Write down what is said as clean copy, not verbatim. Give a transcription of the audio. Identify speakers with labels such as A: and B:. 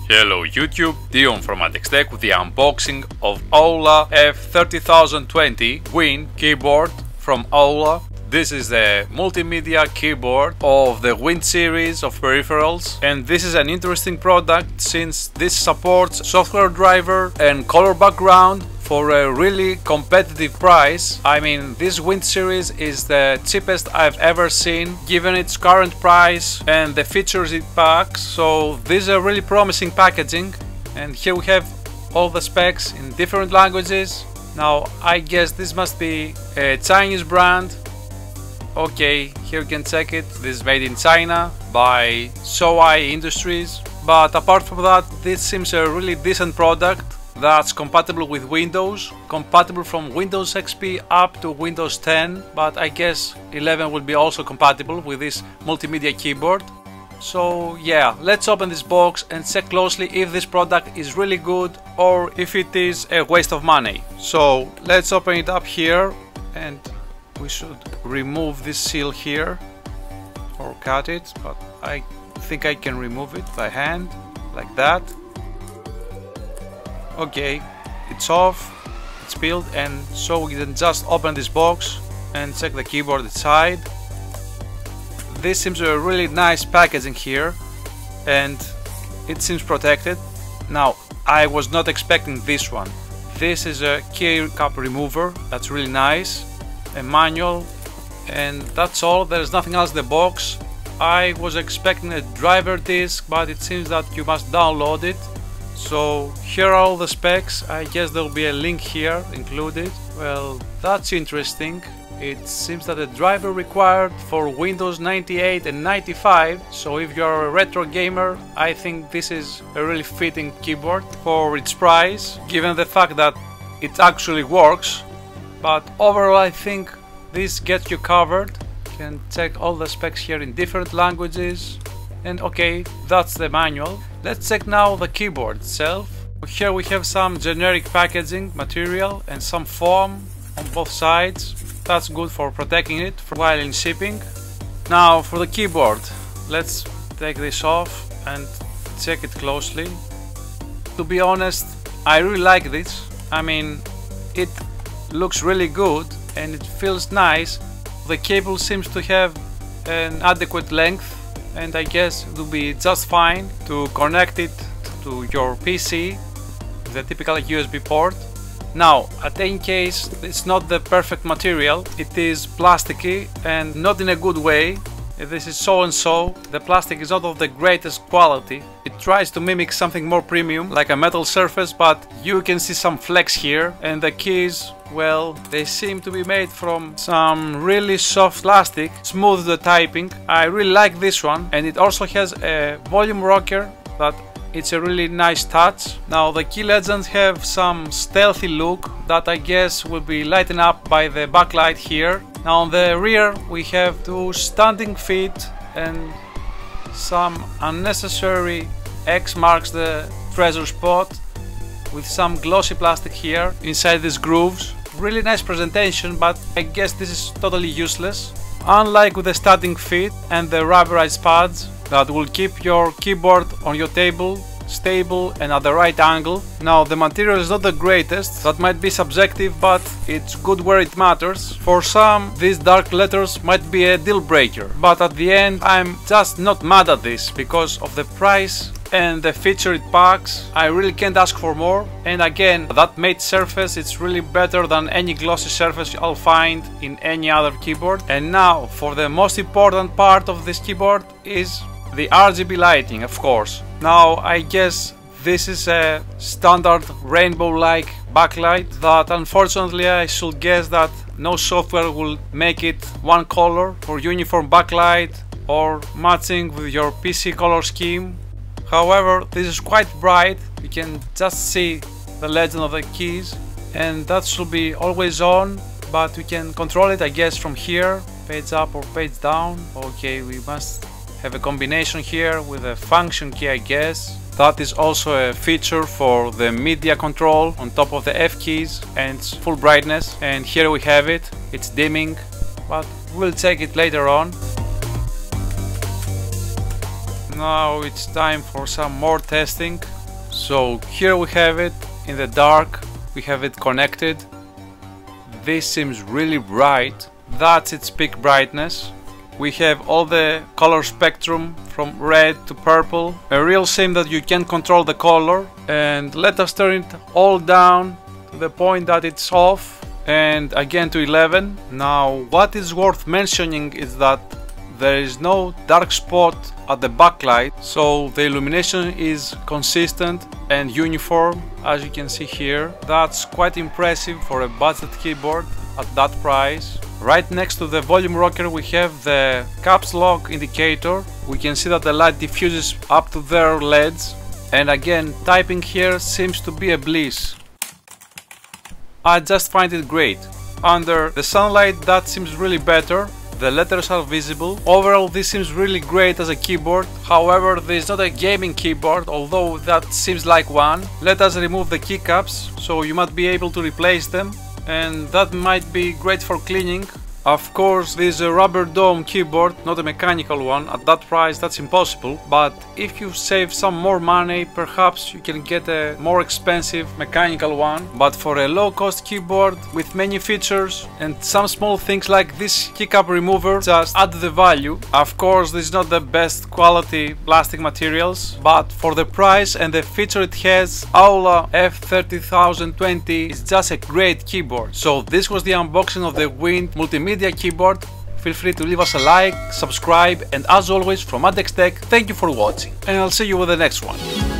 A: Hello YouTube, Dion from Tech with the unboxing of Aula F3020 Win keyboard from Aula. This is the multimedia keyboard of the Win series of peripherals, and this is an interesting product since this supports software driver and color background for a really competitive price. I mean, this Win series is the cheapest I've ever seen given its current price and the features it packs, so this is a really promising packaging. And here we have all the specs in different languages. Now I guess this must be a Chinese brand. Okay, here you can check it. This is made in China by Shoei Industries. But apart from that, this seems a really decent product that's compatible with Windows, compatible from Windows XP up to Windows 10, but I guess 11 will be also compatible with this multimedia keyboard. So yeah, let's open this box and check closely if this product is really good or if it is a waste of money. So let's open it up here, and we should remove this seal here or cut it, but I think I can remove it by hand like that. Okay, it's off, it's peeled, and so we can just open this box and check the keyboard inside. This seems a really nice packaging here, and it seems protected. Now, I was not expecting this one. This is a key cap remover, that's really nice, a manual, and that's all. There's nothing else in the box. I was expecting a driver disc, but it seems that you must download it. So here are all the specs. I guess there will be a link here included. Well, that's interesting. It seems that the driver required for Windows 98 and 95, so if you're a retro gamer, I think this is a really fitting keyboard for its price, given the fact that it actually works. But overall, I think this gets you covered. You can check all the specs here in different languages. And okay, that's the manual. Let's check now the keyboard itself. Here we have some generic packaging material and some foam on both sides. That's good for protecting it while in shipping. Now for the keyboard, let's take this off and check it closely. To be honest, I really like this. I mean, it looks really good and it feels nice. The cable seems to have an adequate length, and I guess it will be just fine to connect it to your PC, the typical USB port. Now, at any case, it's not the perfect material. It is plasticky and not in a good way. This is so and so. The plastic is not of the greatest quality. It tries to mimic something more premium, like a metal surface, but you can see some flex here. And the keys, well, they seem to be made from some really soft plastic, smooth the typing. I really like this one, and it also has a volume rocker that it's a really nice touch. Now the key legends have some stealthy look that I guess will be lightened up by the backlight here. Now on the rear we have two standing feet and some unnecessary X marks the treasure spot with some glossy plastic here inside these grooves. Really nice presentation, but I guess this is totally useless. Unlike with the standing feet and the rubberized pads that will keep your keyboard on your table stable and at the right angle. Now the material is not the greatest, that might be subjective, but it's good where it matters. For some, these dark letters might be a deal breaker, but at the end I'm just not mad at this because of the price and the feature it packs. I really can't ask for more. And again, that matte surface, it's really better than any glossy surface I'll find in any other keyboard. And now for the most important part of this keyboard is the RGB lighting, of course. Now I guess this is a standard rainbow-like backlight that unfortunately I should guess that no software will make it one color for uniform backlight or matching with your PC color scheme. However, this is quite bright. You can just see the legend of the keys, and that should be always on, but we can control it I guess from here, page up or page down. Okay, we must have a combination here with a function key I guess. That is also a feature for the media control on top of the F keys, and it's full brightness. And here we have it, it's dimming, but we'll check it later on. Now it's time for some more testing. So here we have it in the dark, we have it connected. This seems really bright. That's its peak brightness. We have all the color spectrum from red to purple. A real shame that you can't control the color. And let us turn it all down to the point that it's off, and again to 11. Now what is worth mentioning is that there is no dark spot at the backlight, so the illumination is consistent and uniform, as you can see here. That's quite impressive for a budget keyboard at that price. Right next to the volume rocker we have the caps lock indicator. We can see that the light diffuses up to their LEDs, and again typing here seems to be a bliss. I just find it great. Under the sunlight that seems really better. The letters are visible. Overall this seems really great as a keyboard. However, this is not a gaming keyboard, although that seems like one. Let us remove the keycaps, so you might be able to replace them, and that might be great for cleaning. Of course, this is a rubber dome keyboard, not a mechanical one. At that price that's impossible, but if you save some more money, perhaps you can get a more expensive mechanical one. But for a low-cost keyboard with many features and some small things like this keycap remover just add the value. Of course, this is not the best quality plastic materials, but for the price and the feature it has, Aula F3020 is just a great keyboard. So this was the unboxing of the Wind Multimedia keyboard. Feel free to leave us a like, subscribe, and as always from M.A.D Tech, thank you for watching, and I'll see you with the next one.